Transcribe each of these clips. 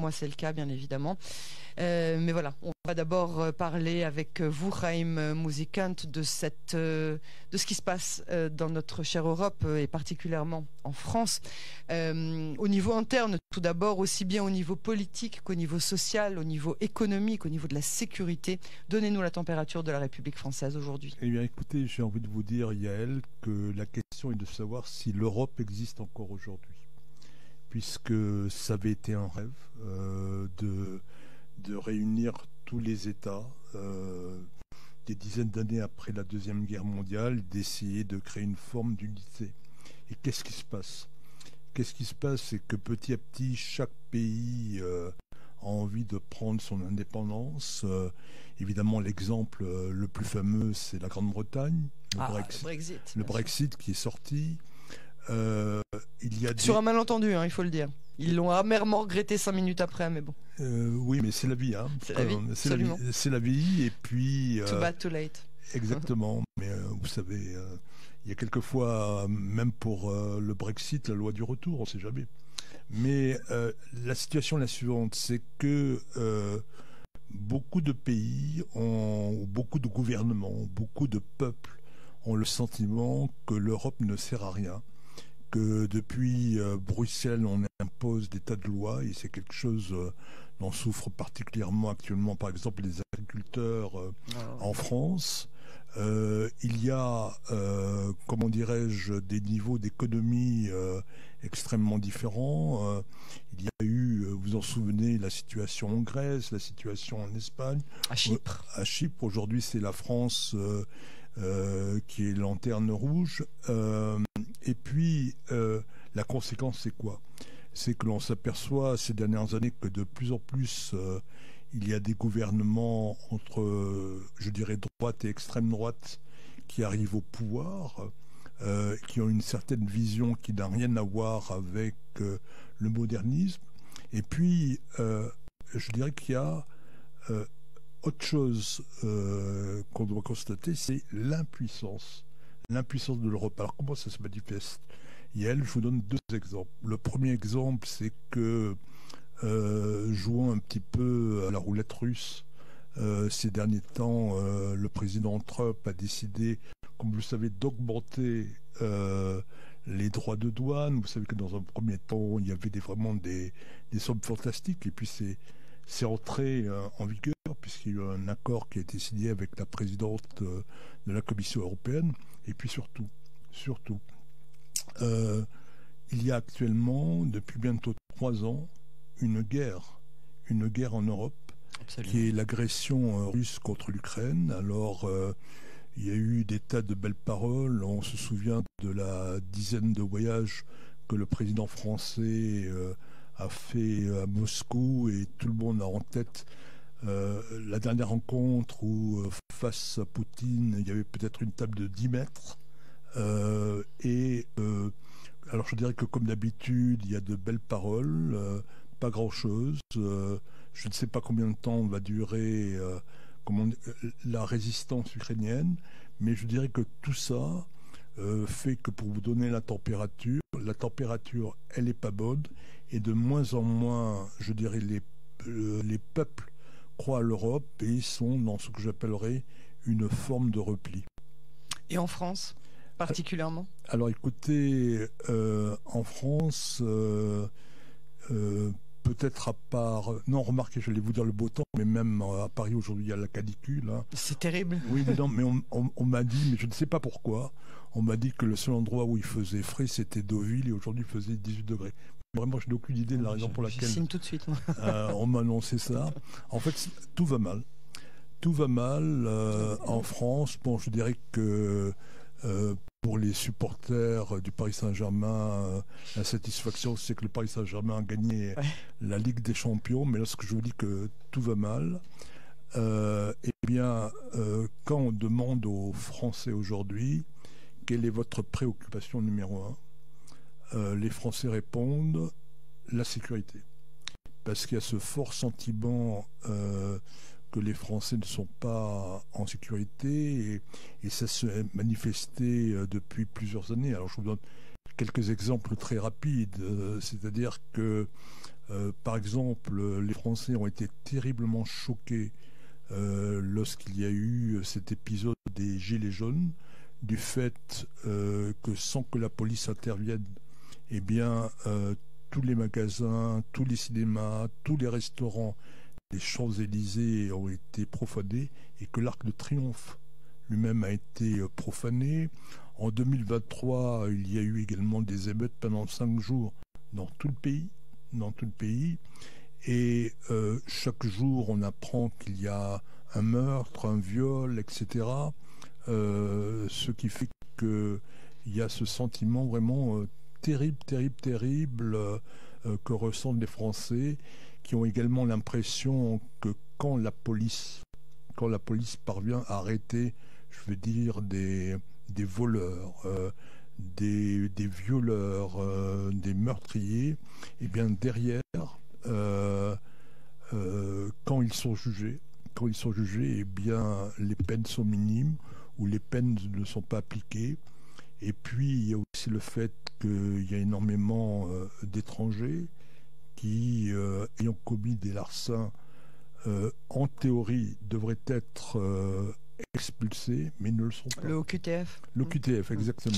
moi c'est le cas bien évidemment. Mais voilà, on va d'abord parler avec vous, Chaim Muzikant, de ce qui se passe dans notre chère Europe et particulièrement en France. Au niveau interne, tout d'abord, aussi bien au niveau politique qu'au niveau social, au niveau économique, au niveau de la sécurité. Donnez-nous la température de la République française aujourd'hui. Eh bien, écoutez, j'ai envie de vous dire, Yael, que la question est de savoir si l'Europe existe encore aujourd'hui. Puisque ça avait été un rêve de réunir tous les États des dizaines d'années après la Deuxième Guerre mondiale, d'essayer de créer une forme d'unité. Et qu'est-ce qui se passe ? Qu'est-ce qui se passe, c'est que petit à petit, chaque pays a envie de prendre son indépendance. Évidemment, l'exemple le plus fameux, c'est la Grande-Bretagne, le Brexit qui est sorti. Il y a sur un malentendu, il faut le dire. Ils l'ont amèrement regretté 5 minutes après, mais bon. Oui, mais c'est la vie. C'est la vie, absolument. C'est la vie, et puis... Too bad, too late. Exactement, mais vous savez, il y a quelquefois, même pour le Brexit, la loi du retour, on ne sait jamais. Mais la situation est la suivante, c'est que beaucoup de pays, ou beaucoup de gouvernements, beaucoup de peuples ont le sentiment que l'Europe ne sert à rien, que depuis Bruxelles, on impose des tas de lois, et c'est quelque chose dont souffrent particulièrement actuellement, par exemple, les agriculteurs en France. Il y a, comment dirais-je, des niveaux d'économie extrêmement différents. Il y a eu, vous en souvenez, la situation en Grèce, la situation en Espagne. À Chypre. À Chypre, aujourd'hui, c'est la France qui est lanterne rouge. Et puis, la conséquence, c'est quoi ? C'est que l'on s'aperçoit ces dernières années que de plus en plus, il y a des gouvernements entre, je dirais, droite et extrême droite qui arrivent au pouvoir, qui ont une certaine vision qui n'a rien à voir avec le modernisme. Et puis, je dirais qu'il y a autre chose qu'on doit constater, c'est l'impuissance de l'Europe. Alors, comment ça se manifeste ? Je vous donne 2 exemples. Le premier exemple, c'est que jouant un petit peu à la roulette russe, ces derniers temps, le président Trump a décidé, comme vous le savez, d'augmenter les droits de douane. Vous savez que dans un premier temps, il y avait vraiment des sommes fantastiques, et puis c'est entré en vigueur, puisqu'il y a eu un accord qui a été signé avec la présidente de la Commission européenne. Et puis surtout, il y a actuellement, depuis bientôt 3 ans, une guerre en Europe. Absolument. Qui est l'agression russe contre l'Ukraine. Alors, il y a eu des tas de belles paroles. On se souvient de la dizaine de voyages que le président français a fait à Moscou, et tout le monde a en tête la dernière rencontre où, face à Poutine, il y avait peut-être une table de 10 mètres. Alors, je dirais que, comme d'habitude, il y a de belles paroles, pas grand-chose. Je ne sais pas combien de temps va durer la résistance ukrainienne, mais je dirais que tout ça fait que, pour vous donner la température, elle n'est pas bonne, et de moins en moins, je dirais, les peuples croient à l'Europe et sont dans ce que j'appellerais une forme de repli. Et en France, particulièrement ? Alors écoutez, en France, peut-être à part... Non, remarquez, j'allais vous dire le beau temps, mais même à Paris aujourd'hui, il y a la canicule. Hein. C'est terrible. Oui, mais non, mais on m'a dit, mais je ne sais pas pourquoi, on m'a dit que le seul endroit où il faisait frais, c'était Deauville, et aujourd'hui il faisait 18 degrés. Vraiment, je n'ai aucune idée de la raison pour laquelle... Je signe tout de suite. On m'a annoncé ça. En fait, tout va mal. Tout va mal en France. Bon, je dirais que... pour les supporters du Paris Saint-Germain, la satisfaction, c'est que le Paris Saint-Germain a gagné la Ligue des Champions. Mais lorsque je vous dis que tout va mal, eh bien, quand on demande aux Français aujourd'hui quelle est votre préoccupation numéro 1, les Français répondent la sécurité. Parce qu'il y a ce fort sentiment que les Français ne sont pas en sécurité, et ça s'est manifesté depuis plusieurs années. Alors je vous donne quelques exemples très rapides, c'est-à-dire que Par exemple, les Français ont été terriblement choqués lorsqu'il y a eu cet épisode des Gilets jaunes, du fait que sans que la police intervienne, eh bien, tous les magasins, tous les cinémas, tous les restaurants, les Champs-Élysées ont été profanés et que l'Arc de Triomphe lui-même a été profané. En 2023, il y a eu également des émeutes pendant 5 jours dans tout le pays. Et chaque jour, on apprend qu'il y a un meurtre, un viol, etc. Ce qui fait qu'il y a ce sentiment vraiment terrible que ressentent les Français, qui ont également l'impression que quand la police parvient à arrêter, je veux dire, des voleurs, des violeurs, des meurtriers, et bien derrière, quand ils sont jugés, eh bien les peines sont minimes ou les peines ne sont pas appliquées. Et puis il y a aussi le fait qu'il y a énormément d'étrangers qui, ayant commis des larcins, en théorie devraient être expulsés, mais ne le sont pas. Le OQTF. L'OQTF, exactement.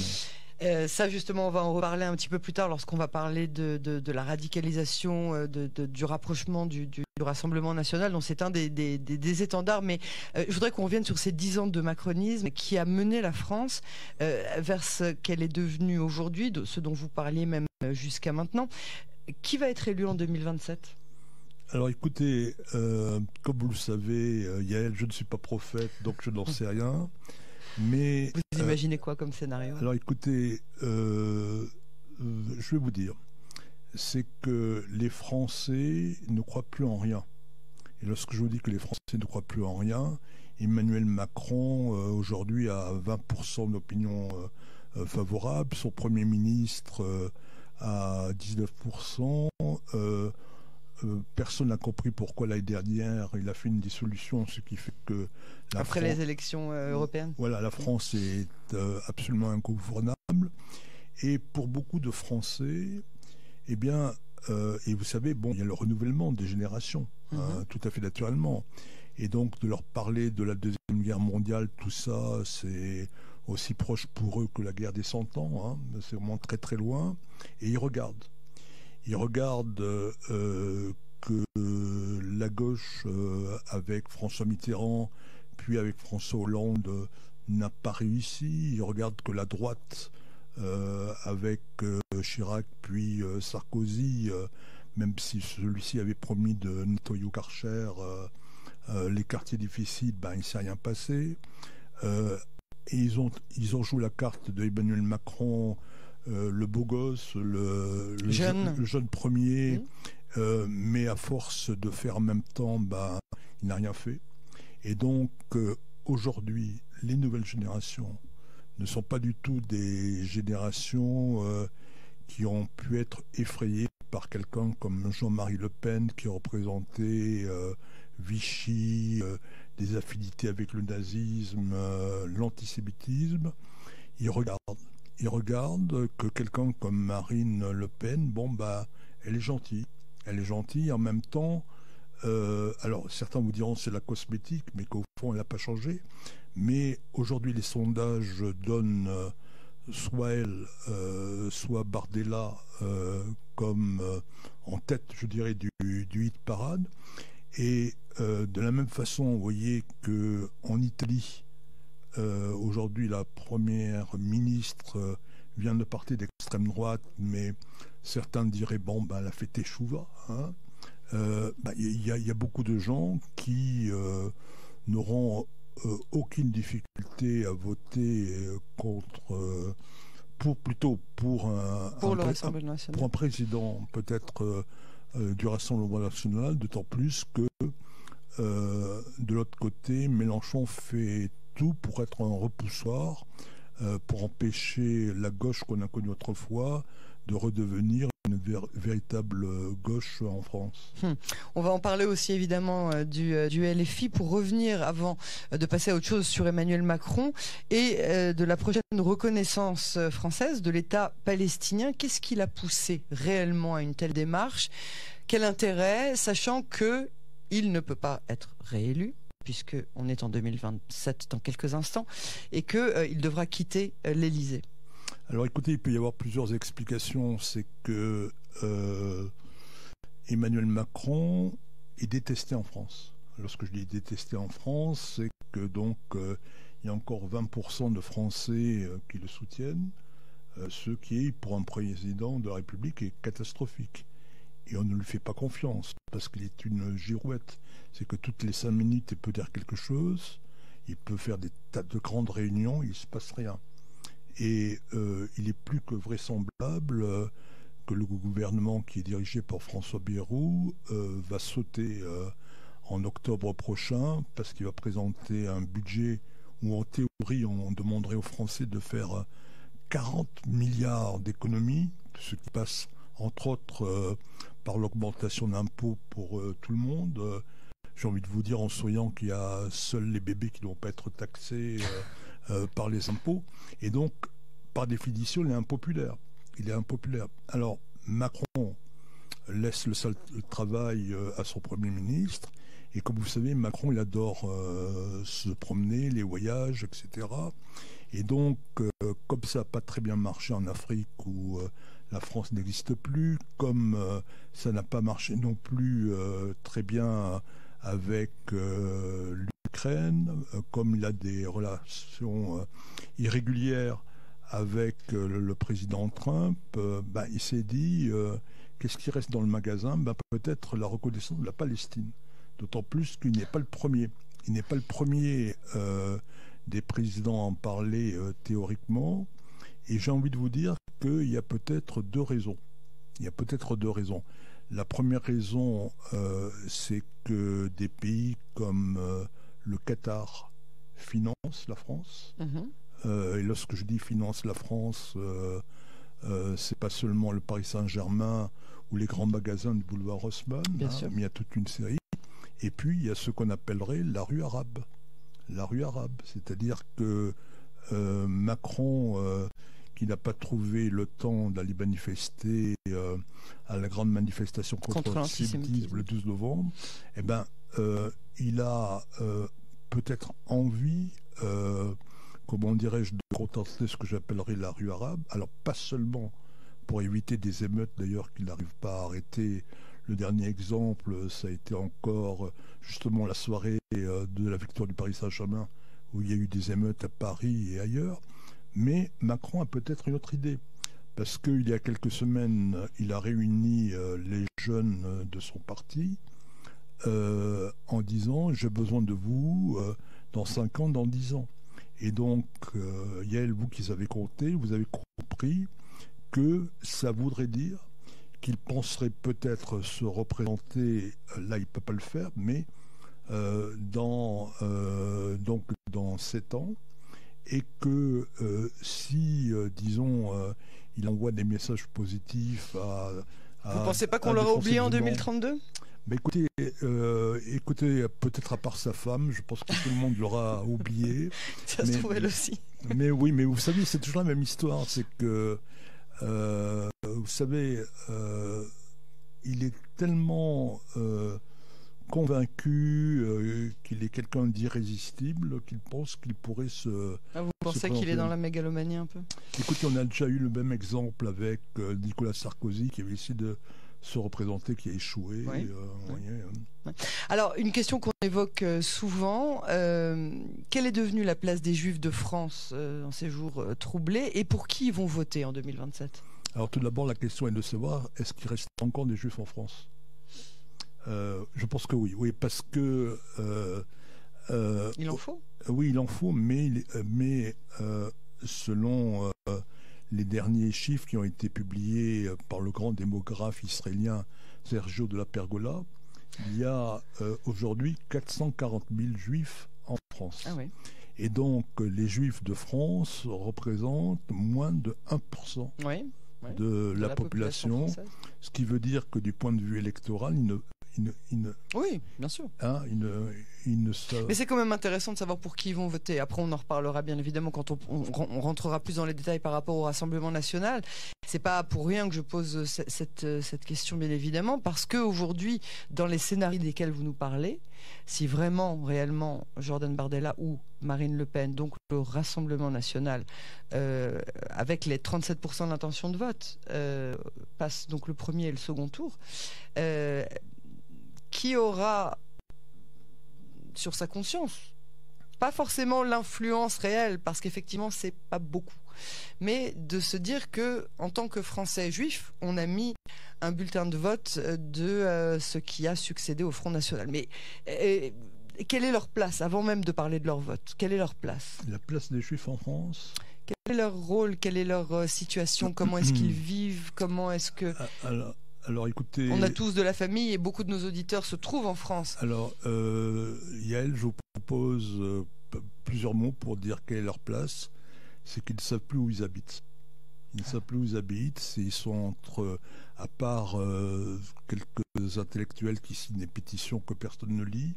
Ça, justement, on va en reparler un petit peu plus tard lorsqu'on va parler de la radicalisation, du rapprochement du Rassemblement national, dont c'est un des étendards. Mais je voudrais qu'on revienne sur ces 10 ans de macronisme qui a mené la France vers ce qu'elle est devenue aujourd'hui, de ce dont vous parliez même jusqu'à maintenant. Qui va être élu en 2027 ? Alors écoutez, comme vous le savez, Yael, je ne suis pas prophète, donc je n'en sais rien. Mais, vous imaginez quoi comme scénario ? Alors écoutez, je vais vous dire, c'est que les Français ne croient plus en rien. Et lorsque je vous dis que les Français ne croient plus en rien, Emmanuel Macron aujourd'hui a 20% d'opinion favorable, son Premier ministre à 19%. Personne n'a compris pourquoi l'année dernière il a fait une dissolution, ce qui fait que après les élections européennes. Voilà, la France est absolument ingouvernable. Et pour beaucoup de Français, eh bien, et vous savez, bon, il y a le renouvellement des générations, tout à fait naturellement. Et donc de leur parler de la Deuxième Guerre mondiale, tout ça, c'est aussi proche pour eux que la guerre des 100 ans. C'est vraiment très très loin. Et ils regardent. Ils regardent que la gauche, avec François Mitterrand, puis avec François Hollande, n'a pas réussi. Ils regardent que la droite, avec Chirac, puis Sarkozy, même si celui-ci avait promis de nettoyer au Karcher les quartiers difficiles, il ne s'est rien passé. Et ils ont joué la carte de Emmanuel Macron, le beau gosse, le jeune premier, mais à force de faire en même temps, il n'a rien fait. Et donc aujourd'hui, les nouvelles générations ne sont pas du tout des générations qui ont pu être effrayées par quelqu'un comme Jean-Marie Le Pen, qui représentait Vichy, des affinités avec le nazisme, l'antisémitisme. Ils regardent que quelqu'un comme Marine Le Pen, elle est gentille. Elle est gentille, en même temps, alors certains vous diront c'est la cosmétique, mais qu'au fond elle n'a pas changé. Mais aujourd'hui les sondages donnent soit elle, soit Bardella comme en tête, je dirais, du hit parade. Et de la même façon, vous voyez qu'en Italie, aujourd'hui, la première ministre vient de partir d'extrême droite, mais certains diraient, elle a fait Teshuva. Il y a beaucoup de gens qui n'auront aucune difficulté à voter contre, pour un président peut-être du Rassemblement national, d'autant plus que de l'autre côté, Mélenchon fait tout pour être un repoussoir, pour empêcher la gauche qu'on a connue autrefois de redevenir une véritable gauche en France. On va en parler aussi évidemment du LFI pour revenir, avant de passer à autre chose, sur Emmanuel Macron et de la prochaine reconnaissance française de l'État palestinien. Qu'est-ce qui l'a poussé réellement à une telle démarche ? Quel intérêt, sachant qu'il ne peut pas être réélu, puisqu'on est en 2027 dans quelques instants, et qu'il devra quitter l'Élysée. Alors écoutez, il peut y avoir plusieurs explications. C'est que Emmanuel Macron est détesté en France. Lorsque je dis détesté en France, c'est que donc il y a encore 20% de Français qui le soutiennent, ce qui, pour un président de la République, est catastrophique. Et on ne lui fait pas confiance, parce qu'il est une girouette. C'est que toutes les 5 minutes, il peut dire quelque chose, il peut faire des tas de grandes réunions, il ne se passe rien. Et il est plus que vraisemblable que le gouvernement qui est dirigé par François Bayrou va sauter en octobre prochain, parce qu'il va présenter un budget où en théorie on demanderait aux Français de faire 40 milliards d'économies, ce qui passe entre autres par l'augmentation d'impôts pour tout le monde. J'ai envie de vous dire en souriant qu'il y a seuls les bébés qui ne vont pas être taxés par les impôts. Et donc, par définition, il est impopulaire. Il est impopulaire. Alors, Macron laisse le travail à son Premier ministre. Et comme vous savez, Macron, il adore se promener, les voyages, etc. Et donc, comme ça n'a pas très bien marché en Afrique où la France n'existe plus, comme ça n'a pas marché non plus très bien avec l'Ukraine, comme il a des relations irrégulières avec le président Trump, il s'est dit, qu'est-ce qui reste dans le magasin? Peut-être la reconnaissance de la Palestine. D'autant plus qu'il n'est pas le premier. Il n'est pas le premier des présidents à en parler théoriquement. Et j'ai envie de vous dire qu'il y a peut-être 2 raisons. Il y a peut-être 2 raisons. La première raison, c'est que des pays comme le Qatar financent la France. Et lorsque je dis finance la France, c'est pas seulement le Paris Saint-Germain ou les grands magasins du boulevard Haussmann, mais il y a toute une série. Et puis il y a ce qu'on appellerait la rue arabe. La rue arabe, c'est-à-dire que Macron, qui n'a pas trouvé le temps d'aller manifester à la grande manifestation contre l'antisémitisme le 12 novembre, il a peut-être envie, comment dirais-je, de contenter ce que j'appellerais la rue arabe. Alors pas seulement pour éviter des émeutes d'ailleurs qu'il n'arrive pas à arrêter. Le dernier exemple, ça a été encore justement la soirée de la victoire du Paris Saint-Germain, où il y a eu des émeutes à Paris et ailleurs. Mais Macron a peut-être une autre idée, parce qu'il y a quelques semaines, il a réuni les jeunes de son parti en disant « j'ai besoin de vous dans 5 ans, dans 10 ans ». Et donc, Yael, vous qui avez compté, vous avez compris que ça voudrait dire qu'il penserait peut-être se représenter, là il ne peut pas le faire, mais dans 7 ans, et que si, disons, il envoie des messages positifs à vous ne pensez pas qu'on l'aura oublié en 2032 ? Écoutez, peut-être à part sa femme, je pense que tout le monde l'aura oublié. Ça se trouve elle aussi. Mais oui, mais vous savez, c'est toujours la même histoire, c'est que vous savez, il est tellement convaincu qu'il est quelqu'un d'irrésistible qu'il pense qu'il pourrait se... vous pensez qu'il est dans la mégalomanie un peu ? Écoutez, on a déjà eu le même exemple avec Nicolas Sarkozy qui avait essayé de se représenter, qui a échoué. Oui. Alors, une question qu'on évoque souvent, quelle est devenue la place des Juifs de France dans ces jours troublés, et pour qui ils vont voter en 2027 ? Alors tout d'abord, la question est de savoir, est-ce qu'il reste encore des Juifs en France ? Je pense que oui, parce que... il en faut ? Oui, il en faut, mais selon les derniers chiffres qui ont été publiés par le grand démographe israélien Sergio de la Pergola, il y a aujourd'hui 440 000 Juifs en France. Ah oui. Et donc, les Juifs de France représentent moins de 1% de la population, ce qui veut dire que du point de vue électoral, oui, bien sûr. Mais c'est quand même intéressant de savoir pour qui ils vont voter. Après, on en reparlera bien évidemment quand on rentrera plus dans les détails par rapport au Rassemblement national. C'est pas pour rien que je pose cette question, bien évidemment, parce qu'aujourd'hui, dans les scénarios desquels vous nous parlez, si vraiment, réellement, Jordan Bardella ou Marine Le Pen, donc le Rassemblement national, avec les 37% de l'intention de vote, passe donc le premier et le second tour, qui aura sur sa conscience, pas forcément l'influence réelle, parce qu'effectivement, c'est pas beaucoup, mais de se dire que, en tant que Français juifs, on a mis un bulletin de vote de ce qui a succédé au Front National. Mais quelle est leur place, avant même de parler de leur vote? Quelle est leur place? La place des Juifs en France? Quel est leur rôle? Quelle est leur situation? Comment est-ce qu'ils vivent? Comment est-ce que... Alors écoutez... On a tous de la famille et beaucoup de nos auditeurs se trouvent en France. Alors, Yael, je vous propose plusieurs mots pour dire quelle est leur place. C'est qu'ils ne savent plus où ils habitent. Ils ne savent plus où ils habitent. Ils sont entre, à part quelques intellectuels qui signent des pétitions que personne ne lit,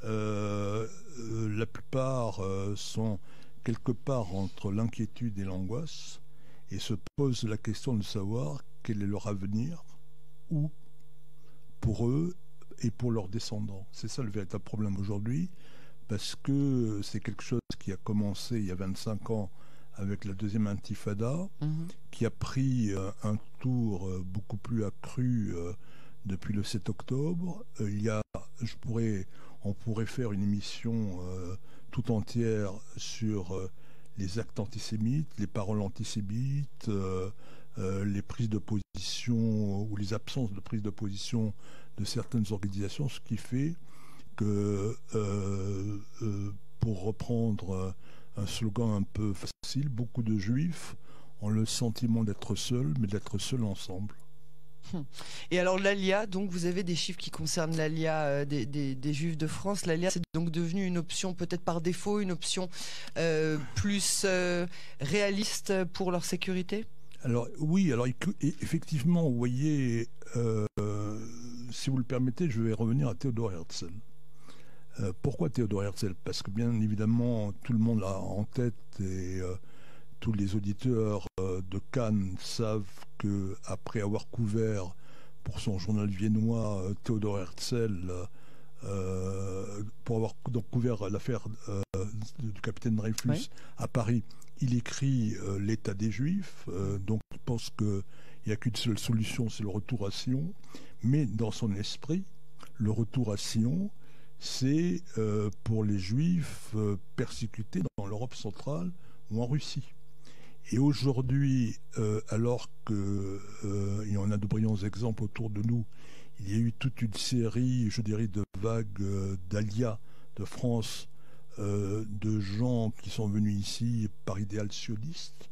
la plupart sont quelque part entre l'inquiétude et l'angoisse et se posent la question de savoir quel est leur avenir, où, pour eux et pour leurs descendants. C'est ça le véritable problème aujourd'hui, parce que c'est quelque chose qui a commencé il y a 25 ans avec la deuxième intifada, qui a pris un tour beaucoup plus accru depuis le 7 octobre. On pourrait faire une émission tout entière sur les actes antisémites, les paroles antisémites, les prises de position ou les absences de prise de position de certaines organisations, ce qui fait que, pour reprendre un slogan un peu facile, beaucoup de juifs ont le sentiment d'être seuls, mais d'être seuls ensemble. Et alors l'ALIA, donc vous avez des chiffres qui concernent l'ALIA des Juifs de France. L'ALIA, c'est donc devenu une option peut-être par défaut, une option plus réaliste pour leur sécurité? Alors oui, alors effectivement, vous voyez, si vous le permettez, je vais revenir à Théodore Herzl. Pourquoi Théodore Herzl? Parce que bien évidemment, tout le monde l'a en tête et tous les auditeurs de Cannes savent que après avoir couvert pour son journal viennois Théodore Herzl, pour avoir donc couvert l'affaire du capitaine Dreyfus à Paris, il écrit l'état des Juifs, donc il pense qu'il n'y a qu'une seule solution, c'est le retour à Sion. Mais dans son esprit, le retour à Sion, c'est pour les Juifs persécutés dans l'Europe centrale ou en Russie. Et aujourd'hui, alors qu'il y en a de brillants exemples autour de nous, il y a eu toute une série, je dirais, de vagues d'Alia de France, de gens qui sont venus ici par idéal sioniste.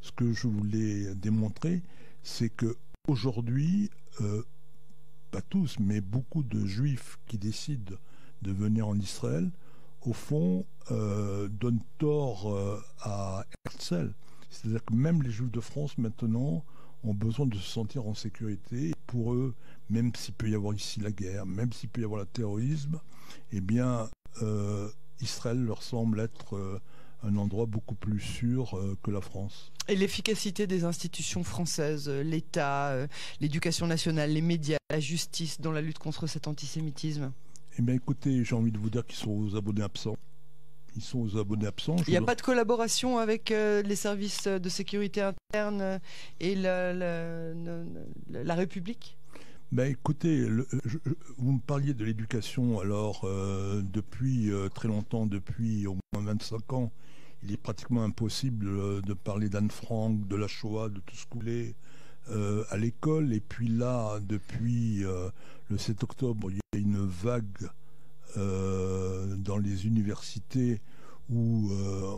Ce que je voulais démontrer, c'est que aujourd'hui, pas tous, mais beaucoup de Juifs qui décident de venir en Israël, au fond, donnent tort à Herzl. C'est-à-dire que même les Juifs de France, maintenant, ont besoin de se sentir en sécurité. Et pour eux, même s'il peut y avoir ici la guerre, même s'il peut y avoir le terrorisme, eh bien, Israël leur semble être un endroit beaucoup plus sûr que la France. Et l'efficacité des institutions françaises, l'État, l'éducation nationale, les médias, la justice dans la lutte contre cet antisémitisme? Eh bien, écoutez, j'ai envie de vous dire qu'ils sont aux abonnés absents. Ils sont aux abonnés absents. Il n'y a pas de collaboration avec les services de sécurité interne et la République? Ben écoutez, vous me parliez de l'éducation. Alors, depuis très longtemps, depuis au moins 25 ans, il est pratiquement impossible de parler d'Anne Frank, de la Shoah, de tout ce que vous voulez à l'école. Et puis là, depuis le 7 octobre, il y a une vague dans les universités où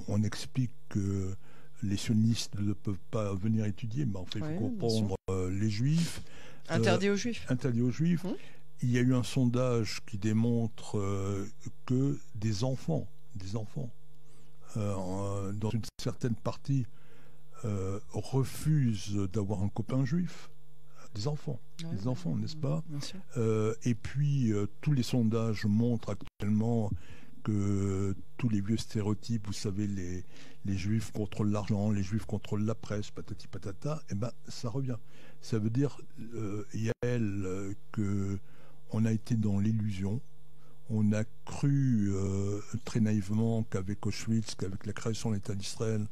on explique que les sionistes ne peuvent pas venir étudier, mais en fait, il faut comprendre les Juifs. Interdit aux Juifs. Interdit aux Juifs. Il y a eu un sondage qui démontre que des enfants, dans une certaine partie, refusent d'avoir un copain juif. Des enfants, n'est-ce pas? Et puis, tous les sondages montrent actuellement tous les vieux stéréotypes, vous savez, les juifs contrôlent l'argent, les juifs contrôlent la presse, patati patata, eh ben ça revient. Ça veut dire, Yael, qu'on a été dans l'illusion. On a cru très naïvement qu'avec Auschwitz, qu'avec la création de l'État d'Israël,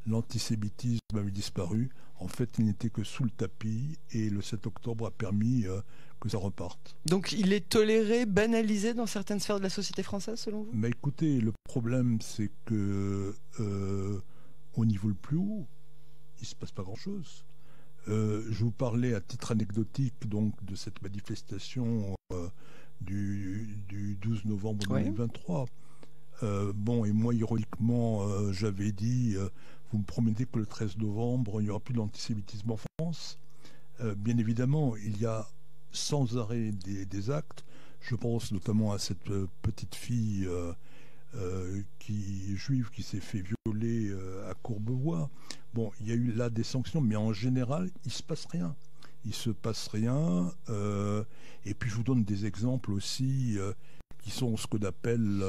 l'antisémitisme avait disparu. En fait, il n'était que sous le tapis, et le 7 octobre a permis que ça reparte. Donc il est toléré, banalisé dans certaines sphères de la société française, selon vous ? Mais écoutez, le problème, c'est que au niveau le plus haut, il ne se passe pas grand-chose. Je vous parlais à titre anecdotique donc, de cette manifestation du 12 novembre 2023. Bon, et moi, ironiquement, j'avais dit, vous me promettez que le 13 novembre, il n'y aura plus d'antisémitisme en France. Bien évidemment, il y a sans arrêt des actes. Je pense notamment à cette petite fille juive qui s'est fait violer à Courbevoie. Bon, il y a eu là des sanctions, mais en général, il ne se passe rien. Il ne se passe rien. Et puis, je vous donne des exemples aussi qui sont ce qu'on appelle,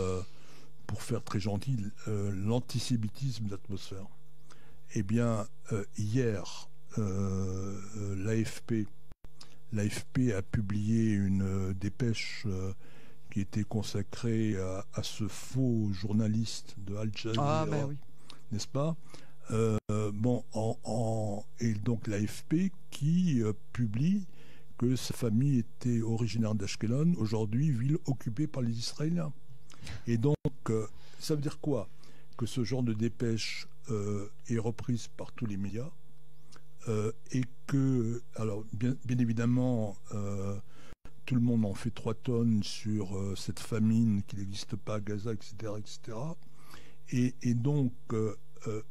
pour faire très gentil, l'antisémitisme d'atmosphère. Eh bien, hier, l'AFP a publié une dépêche qui était consacrée à ce faux journaliste de Al Jazeera, n'est-ce pas ? Et donc l'AFP qui publie que sa famille était originaire d'Ashkelon, aujourd'hui ville occupée par les Israéliens. Et donc, ça veut dire quoi ? Que ce genre de dépêche est reprise par tous les médias, et que, alors bien évidemment, tout le monde en fait 3 tonnes sur cette famine qui n'existe pas à Gaza, etc. etc. Et donc, je ne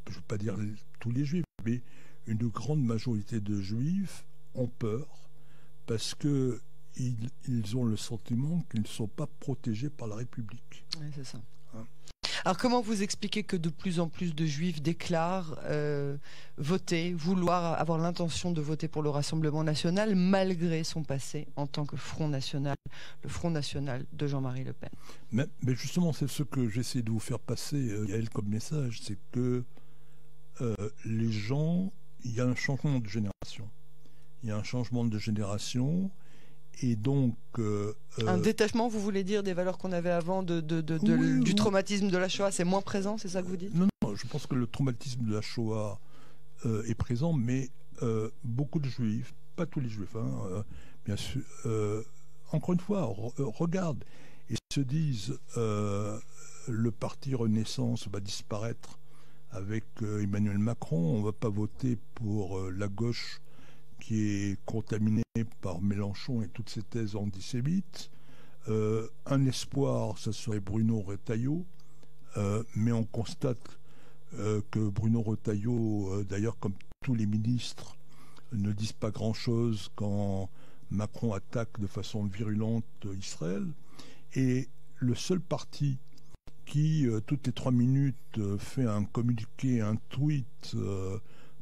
veux pas dire tous les juifs, mais une grande majorité de juifs ont peur parce que ils ont le sentiment qu'ils ne sont pas protégés par la République. Oui, c'est ça. Alors comment vous expliquez que de plus en plus de juifs déclarent vouloir avoir l'intention de voter pour le Rassemblement national malgré son passé en tant que Front National, le Front National de Jean-Marie Le Pen ? Mais justement, c'est ce que j'essaie de vous faire passer, Yael, comme message, c'est que les gens, il y a un changement de génération. Il y a un changement de génération. Et donc, un détachement, vous voulez dire, des valeurs qu'on avait avant du traumatisme de la Shoah, c'est moins présent, c'est ça que vous dites ? Non, je pense que le traumatisme de la Shoah est présent, mais beaucoup de juifs, pas tous les juifs, bien sûr, encore une fois, regardent et se disent le parti Renaissance va disparaître avec Emmanuel Macron, on ne va pas voter pour la gauche qui est contaminé par Mélenchon et toutes ses thèses antisémites. Un espoir, ça serait Bruno Retailleau, mais on constate que Bruno Retailleau, d'ailleurs comme tous les ministres, ne disent pas grand-chose quand Macron attaque de façon virulente Israël. Et le seul parti qui, toutes les 3 minutes, fait un communiqué, un tweet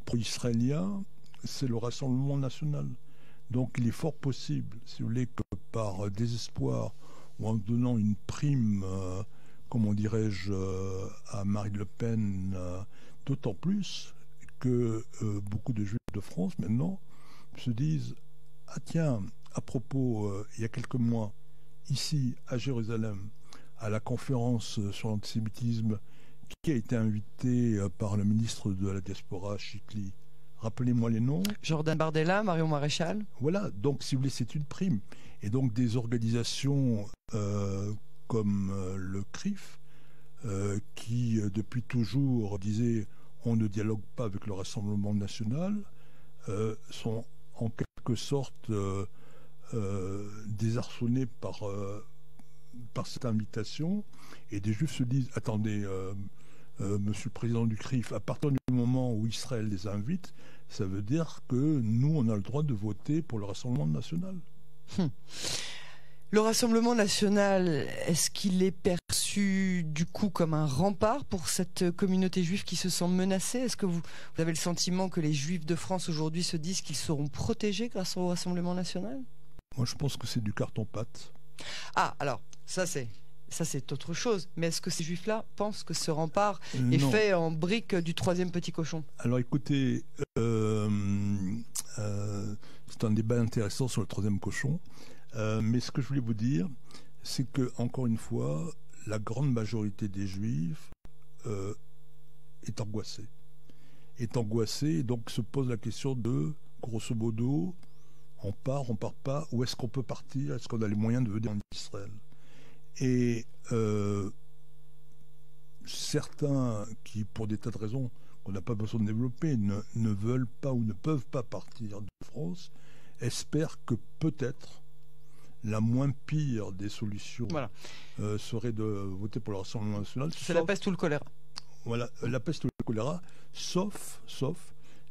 pro-israélien, c'est le Rassemblement national. Donc il est fort possible, si vous voulez, que par désespoir ou en donnant une prime, comment dirais-je, à Marine Le Pen, d'autant plus que beaucoup de Juifs de France maintenant se disent « Ah tiens, à propos, il y a quelques mois, ici à Jérusalem, à la conférence sur l'antisémitisme, qui a été invité par le ministre de la diaspora, Chikli. Rappelez-moi les noms. Jordan Bardella, Marion Maréchal. Voilà, donc si vous voulez, c'est une prime. Et donc des organisations comme le CRIF, qui depuis toujours disait on ne dialogue pas avec le Rassemblement national, sont en quelque sorte désarçonnés par cette invitation. Et des Juifs se disent attendez, Monsieur le Président du CRIF, à partir du moment où Israël les invite, ça veut dire que nous, on a le droit de voter pour le Rassemblement national. Le Rassemblement national, est-ce qu'il est perçu du coup comme un rempart pour cette communauté juive qui se sent menacée ? Est-ce que vous avez le sentiment que les Juifs de France aujourd'hui se disent qu'ils seront protégés grâce au Rassemblement national ? Moi, je pense que c'est du carton-pâte. Ah, alors, ça c'est Ça, c'est autre chose. Mais est-ce que ces juifs-là pensent que ce rempart est Non. fait en briques du troisième petit cochon? Alors écoutez, c'est un débat intéressant sur le troisième cochon. Mais ce que je voulais vous dire, c'est que, encore une fois, la grande majorité des juifs est angoissée. Et donc se pose la question de, grosso modo, on part pas, où est-ce qu'on peut partir? Est-ce qu'on a les moyens de venir en Israël? Et certains qui, pour des tas de raisons qu'on n'a pas besoin de développer, ne veulent pas ou ne peuvent pas partir de France, espèrent que peut-être la moins pire des solutions serait de voter pour le Rassemblement national. C'est la peste ou le choléra. Voilà, la peste ou le choléra, sauf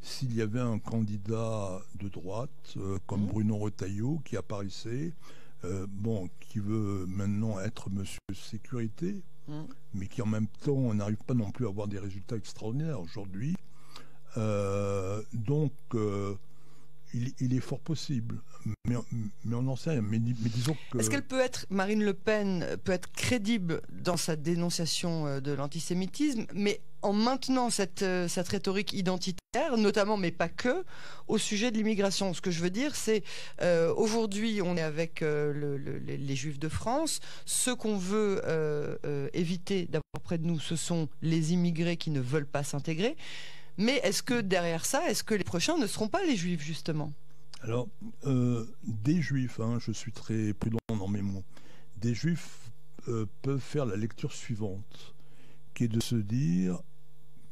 s'il y avait un candidat de droite comme Bruno Retailleau qui apparaissait, qui veut maintenant être Monsieur Sécurité, mais qui en même temps n'arrive pas non plus à avoir des résultats extraordinaires aujourd'hui. Donc, il est fort possible, mais on n'en sait rien. Mais disons que... Est-ce qu'elle peut être, Marine Le Pen peut être crédible dans sa dénonciation de l'antisémitisme, mais en maintenant cette rhétorique identitaire, notamment, mais pas que, au sujet de l'immigration? Ce que je veux dire, c'est aujourd'hui, on est avec les Juifs de France. Ceux qu'on veut éviter d'avoir près de nous, ce sont les immigrés qui ne veulent pas s'intégrer. Mais est-ce que derrière ça, est-ce que les prochains ne seront pas les Juifs, justement? Alors, des Juifs, je suis très prudent dans mes mots, des Juifs peuvent faire la lecture suivante, qui est de se dire,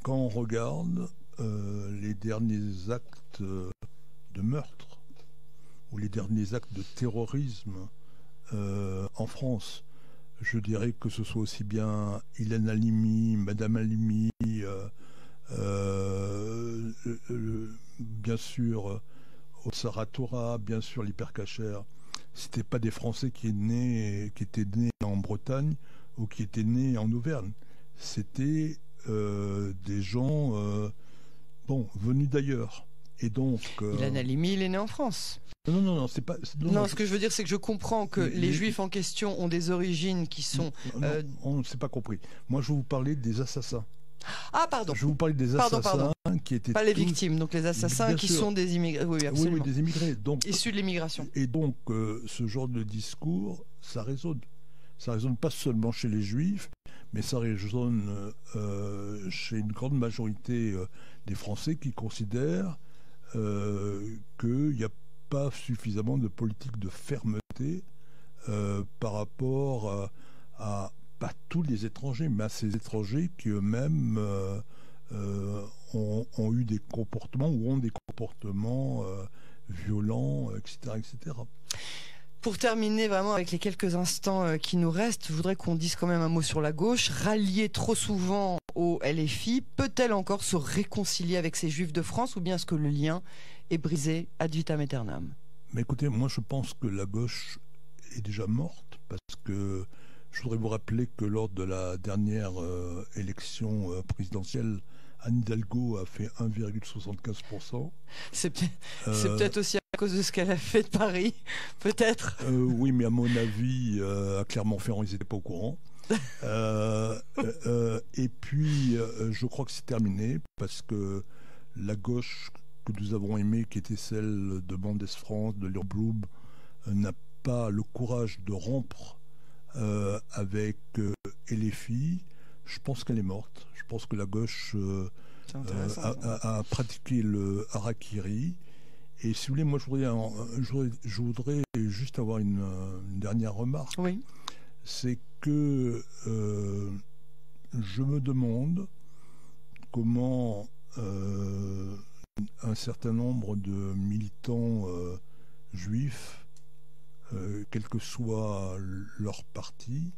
quand on regarde les derniers actes de meurtre ou les derniers actes de terrorisme en France, je dirais que ce soit aussi bien Ilan Halimi, Madame Halimi, bien sûr Sarah Torah, bien sûr l'hypercacher, c'était pas des Français qui étaient nés en Bretagne ou qui étaient nés en Auvergne, c'était des gens venus d'ailleurs. Et donc Ilan Halimi, il est né en France. Non, c'est pas. Non, ce que je veux dire, c'est que je comprends que les Juifs en question ont des origines qui sont. On ne s'est pas compris. Moi, je vais vous parler des assassins. Ah, pardon. Je vais vous parler des assassins qui étaient. Pas les victimes, donc les assassins qui sont des immigrés. Oui, absolument. Oui, des immigrés. Donc, issus de l'immigration. Et donc, ce genre de discours, ça résonne. Ça résonne pas seulement chez les Juifs, mais ça résonne chez une grande majorité des Français qui considèrent qu'il n'y a pas suffisamment de politique de fermeté par rapport à pas tous les étrangers, mais à ces étrangers qui eux-mêmes ont eu des comportements ou ont des comportements violents, etc., etc. Pour terminer vraiment avec les quelques instants qui nous restent, je voudrais qu'on dise quand même un mot sur la gauche. Ralliée trop souvent au LFI, peut-elle encore se réconcilier avec ces Juifs de France, ou bien est-ce que le lien est brisé ad vitam aeternam? Mais écoutez, moi je pense que la gauche est déjà morte, parce que je voudrais vous rappeler que lors de la dernière élection présidentielle, Anne Hidalgo a fait 1,75%. C'est peut-être aussi à cause de ce qu'elle a fait de Paris, peut-être. Oui, mais à mon avis, à Clermont-Ferrand, ils n'étaient pas au courant. Et puis, je crois que c'est terminé, parce que la gauche que nous avons aimée, qui était celle de Mendes France, de Léon Blum, n'a pas le courage de rompre avec LFI. Je pense qu'elle est morte. Je pense que la gauche a pratiqué le harakiri. Et si vous voulez, moi je voudrais juste avoir une dernière remarque. Oui. C'est que je me demande comment un certain nombre de militants juifs, quel que soit leur parti,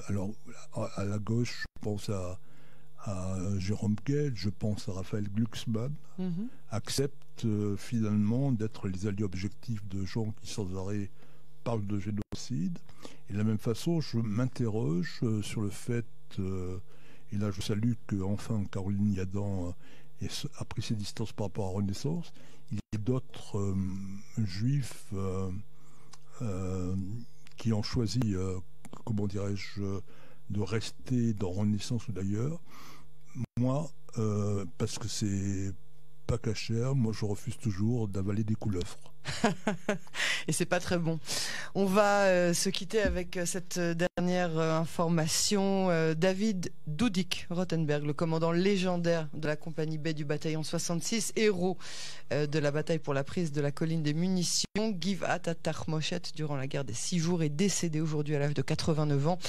alors à la gauche, je pense à Jérôme Gued, je pense à Raphaël Glucksmann, acceptent finalement d'être les alliés objectifs de gens qui sans arrêt parlent de génocide. Et de la même façon, je m'interroge sur le fait, et là je salue que enfin Caroline Yadan a pris ses distances par rapport à Renaissance. Il y a d'autres juifs qui ont choisi comment dirais-je, de rester dans Renaissance ou d'ailleurs. Moi, parce que c'est pas cachère, moi je refuse toujours d'avaler des couleuvres. Et c'est pas très bon. On va se quitter avec cette dernière information. David Doudik Rothenberg, le commandant légendaire de la compagnie B du bataillon 66, héros de la bataille pour la prise de la colline des munitions, Givat Atar Moshet durant la guerre des 6 jours, est décédé aujourd'hui à l'âge de 89 ans.